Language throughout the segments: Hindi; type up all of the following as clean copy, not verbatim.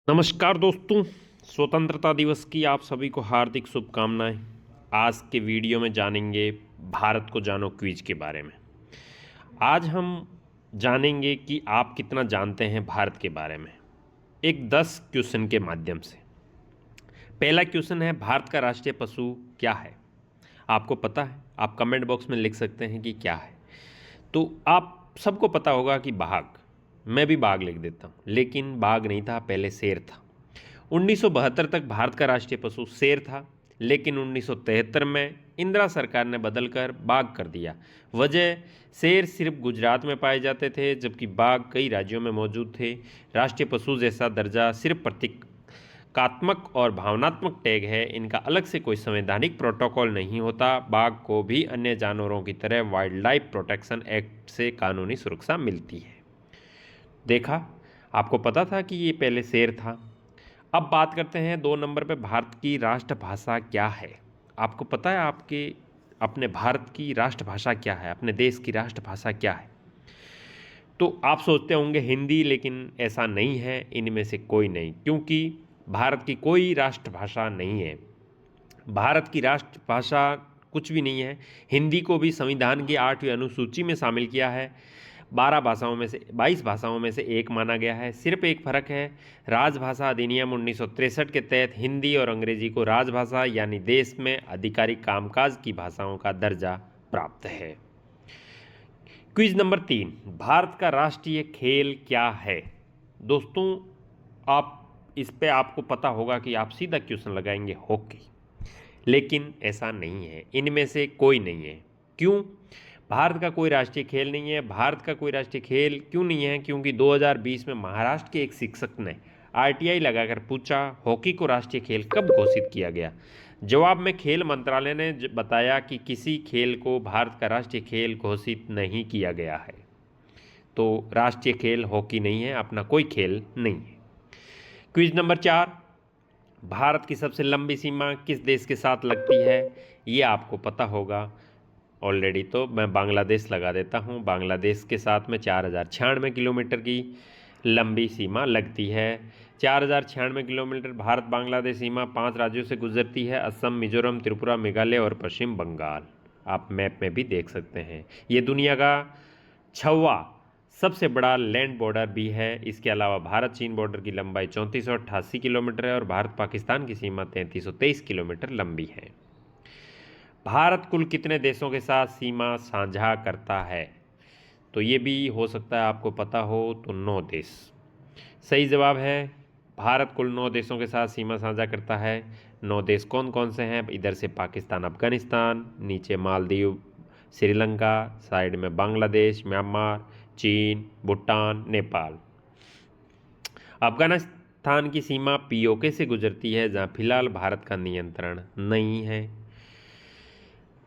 नमस्कार दोस्तों। स्वतंत्रता दिवस की आप सभी को हार्दिक शुभकामनाएं। आज के वीडियो में जानेंगे भारत को जानो क्विज के बारे में। आज हम जानेंगे कि आप कितना जानते हैं भारत के बारे में, एक 10 क्वेश्चन के माध्यम से। पहला क्वेश्चन है, भारत का राष्ट्रीय पशु क्या है? आपको पता है? आप कमेंट बॉक्स में लिख सकते हैं कि क्या है। तो आप सबको पता होगा कि बाघ। मैं भी बाघ लिख देता हूँ, लेकिन बाघ नहीं था, पहले शेर था। 1972 तक भारत का राष्ट्रीय पशु शेर था, लेकिन 1973 में इंदिरा सरकार ने बदलकर बाघ कर दिया। वजह, शेर सिर्फ गुजरात में पाए जाते थे, जबकि बाघ कई राज्यों में मौजूद थे। राष्ट्रीय पशु जैसा दर्जा सिर्फ प्रतीकात्मक और भावनात्मक टैग है, इनका अलग से कोई संवैधानिक प्रोटोकॉल नहीं होता। बाघ को भी अन्य जानवरों की तरह वाइल्ड लाइफ प्रोटेक्शन एक्ट से कानूनी सुरक्षा मिलती है। देखा, आपको पता था कि ये पहले शेर था। अब बात करते हैं 2 नंबर पे, भारत की राष्ट्रभाषा क्या है? आपको पता है आपके अपने भारत की राष्ट्रभाषा क्या है? अपने देश की राष्ट्रभाषा क्या है? तो आप सोचते होंगे हिंदी, लेकिन ऐसा नहीं है, इनमें से कोई नहीं, क्योंकि भारत की कोई राष्ट्रभाषा नहीं है। भारत की राष्ट्रभाषा कुछ भी नहीं है। हिंदी को भी संविधान की 8वीं अनुसूची में शामिल किया है। 22 भाषाओं में से एक माना गया है। सिर्फ एक फ़र्क है, राजभाषा अधिनियम 1963 के तहत हिंदी और अंग्रेजी को राजभाषा यानी देश में आधिकारिक कामकाज की भाषाओं का दर्जा प्राप्त है। क्विज नंबर 3, भारत का राष्ट्रीय खेल क्या है? दोस्तों, आप इस पे आपको पता होगा कि आप सीधा क्वेश्चन लगाएंगे हॉकी, लेकिन ऐसा नहीं है, इनमें से कोई नहीं है। क्यों? भारत का कोई राष्ट्रीय खेल नहीं है। भारत का कोई राष्ट्रीय खेल क्यों नहीं है? क्योंकि 2020 में महाराष्ट्र के एक शिक्षक ने आरटीआई लगाकर पूछा, हॉकी को राष्ट्रीय खेल कब घोषित किया गया? जवाब में खेल मंत्रालय ने बताया कि किसी खेल को भारत का राष्ट्रीय खेल घोषित नहीं किया गया है। तो राष्ट्रीय खेल हॉकी नहीं है, अपना कोई खेल नहीं है। क्विज नंबर 4, भारत की सबसे लंबी सीमा किस देश के साथ लगती है? ये आपको पता होगा ऑलरेडी, तो मैं बांग्लादेश लगा देता हूँ। बांग्लादेश के साथ में 4096 किलोमीटर की लंबी सीमा लगती है। 4096 किलोमीटर भारत बांग्लादेश सीमा 5 राज्यों से गुजरती है, असम, मिजोरम, त्रिपुरा, मेघालय और पश्चिम बंगाल। आप मैप में भी देख सकते हैं। ये दुनिया का 6वां सबसे बड़ा लैंड बॉर्डर भी है। इसके अलावा भारत चीन बॉर्डर की लंबाई 3488 किलोमीटर है और भारत पाकिस्तान की सीमा 3323 किलोमीटर लंबी है। भारत कुल कितने देशों के साथ सीमा साझा करता है? तो ये भी हो सकता है आपको पता हो, तो 9 देश। सही जवाब है, भारत कुल 9 देशों के साथ सीमा साझा करता है। 9 देश कौन कौन से हैं? इधर से पाकिस्तान, अफगानिस्तान, नीचे मालदीव, श्रीलंका, साइड में बांग्लादेश, म्यांमार, चीन, भूटान, नेपाल। अफगानिस्तान की सीमा पीओके से गुजरती है, जहां फिलहाल भारत का नियंत्रण नहीं है।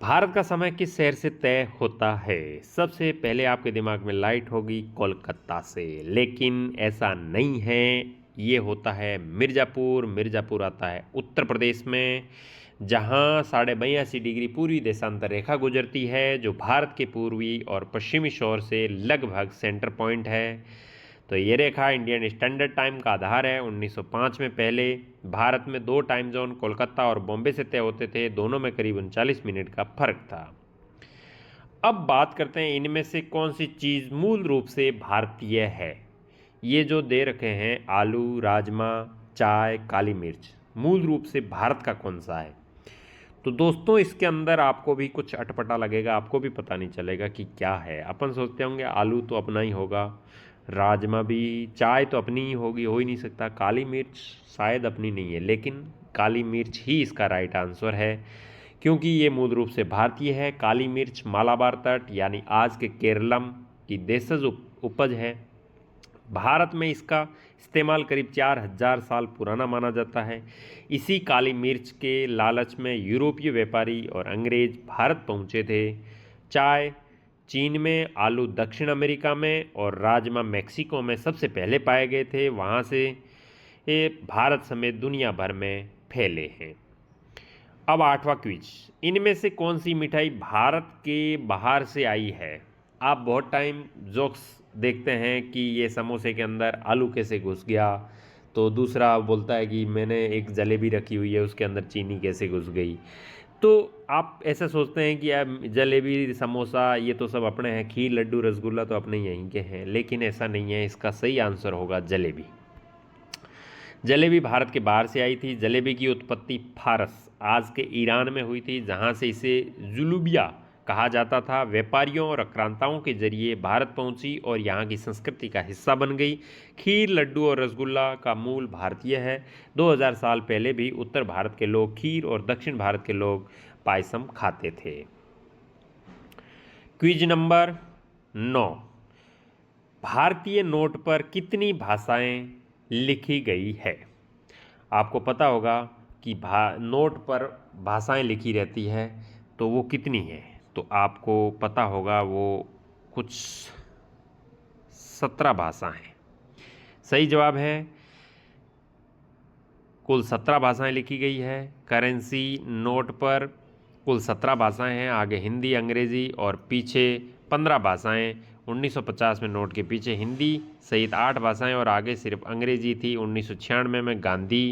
भारत का समय किस शहर से तय होता है? सबसे पहले आपके दिमाग में लाइट होगी कोलकाता से, लेकिन ऐसा नहीं है। ये होता है मिर्ज़ापुर। मिर्ज़ापुर आता है उत्तर प्रदेश में, जहाँ 82.5 डिग्री पूर्वी देशांतर रेखा गुजरती है, जो भारत के पूर्वी और पश्चिमी छोर से लगभग सेंटर पॉइंट है। तो ये रेखा इंडियन स्टैंडर्ड टाइम का आधार है। 1905 में पहले भारत में 2 टाइम जोन कोलकाता और बॉम्बे से तय होते थे, दोनों में करीब 39 मिनट का फर्क था। अब बात करते हैं इनमें से कौन सी चीज़ मूल रूप से भारतीय है। ये जो दे रखे हैं आलू, राजमा, चाय, काली मिर्च, मूल रूप से भारत का कौन सा है? तो दोस्तों, इसके अंदर आपको भी कुछ अटपटा लगेगा, आपको भी पता नहीं चलेगा कि क्या है। अपन सोचते होंगे आलू तो अपना ही होगा, राजमा भी, चाय तो अपनी ही होगी, हो ही नहीं सकता, काली मिर्च शायद अपनी नहीं है, लेकिन काली मिर्च ही इसका राइट आंसर है, क्योंकि ये मूल रूप से भारतीय है। काली मिर्च मालाबार तट यानी आज के केरलम की देशज उपज है। भारत में इसका इस्तेमाल करीब 4000 साल पुराना माना जाता है। इसी काली मिर्च के लालच में यूरोपीय व्यापारी और अंग्रेज भारत पहुंचे थे। चाय चीन में, आलू दक्षिण अमेरिका में और राजमा मैक्सिको में सबसे पहले पाए गए थे। वहाँ से ये भारत समेत दुनिया भर में फैले हैं। अब 8वां क्विज, इनमें से कौन सी मिठाई भारत के बाहर से आई है? आप बहुत टाइम जोक्स देखते हैं कि ये समोसे के अंदर आलू कैसे घुस गया, तो दूसरा बोलता है कि मैंने एक जलेबी रखी हुई है, उसके अंदर चीनी कैसे घुस गई। तो आप ऐसा सोचते हैं कि यार जलेबी समोसा ये तो सब अपने हैं, खीर लड्डू रसगुल्ला तो अपने यहीं के हैं, लेकिन ऐसा नहीं है। इसका सही आंसर होगा जलेबी। जलेबी भारत के बाहर से आई थी। जलेबी की उत्पत्ति फारस, आज के ईरान में हुई थी, जहाँ से इसे जुलूबिया कहा जाता था। व्यापारियों और आक्रांताओं के जरिए भारत पहुंची और यहाँ की संस्कृति का हिस्सा बन गई। खीर लड्डू और रसगुल्ला का मूल भारतीय है। 2000 साल पहले भी उत्तर भारत के लोग खीर और दक्षिण भारत के लोग पायसम खाते थे। क्विज नंबर 9, भारतीय नोट पर कितनी भाषाएं लिखी गई है? आपको पता होगा कि नोट पर भाषाएं लिखी रहती है, तो वो कितनी है? तो आपको पता होगा वो कुछ 17 भाषा हैं। सही जवाब है, कुल 17 भाषाएं लिखी गई है। करेंसी नोट पर कुल 17 भाषाएं हैं, आगे हिंदी अंग्रेजी और पीछे 15 भाषाएं। 1950 में नोट के पीछे हिंदी सहित 8 भाषाएं और आगे सिर्फ अंग्रेजी थी। 1996 में गांधी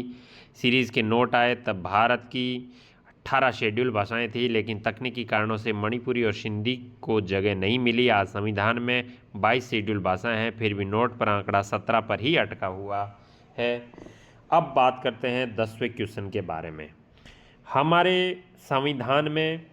सीरीज़ के नोट आए, तब भारत की 18 शेड्यूल भाषाएं थी, लेकिन तकनीकी कारणों से मणिपुरी और सिंधी को जगह नहीं मिली। आज संविधान में 22 शेड्यूल भाषाएं हैं, फिर भी नोट पर आंकड़ा 17 पर ही अटका हुआ है। अब बात करते हैं 10वें क्वेश्चन के बारे में। हमारे संविधान में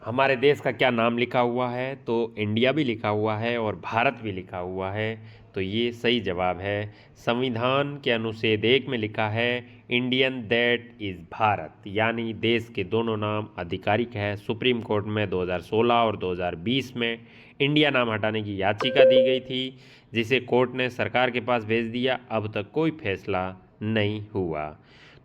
हमारे देश का क्या नाम लिखा हुआ है? तो इंडिया भी लिखा हुआ है और भारत भी लिखा हुआ है, तो ये सही जवाब है। संविधान के अनुच्छेद 1 में लिखा है इंडियन दैट इज़ भारत, यानी देश के दोनों नाम आधिकारिक है। सुप्रीम कोर्ट में 2016 और 2020 में इंडिया नाम हटाने की याचिका दी गई थी, जिसे कोर्ट ने सरकार के पास भेज दिया। अब तक कोई फैसला नहीं हुआ।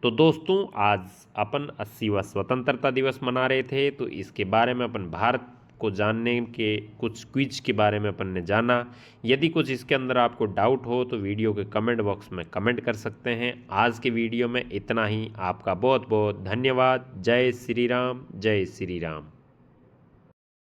तो दोस्तों, आज अपन 80वां स्वतंत्रता दिवस मना रहे थे, तो इसके बारे में अपन भारत को जानने के कुछ क्विज के बारे में अपन ने जाना। यदि कुछ इसके अंदर आपको डाउट हो तो वीडियो के कमेंट बॉक्स में कमेंट कर सकते हैं। आज के वीडियो में इतना ही। आपका बहुत बहुत धन्यवाद। जय श्री राम, जय श्री राम।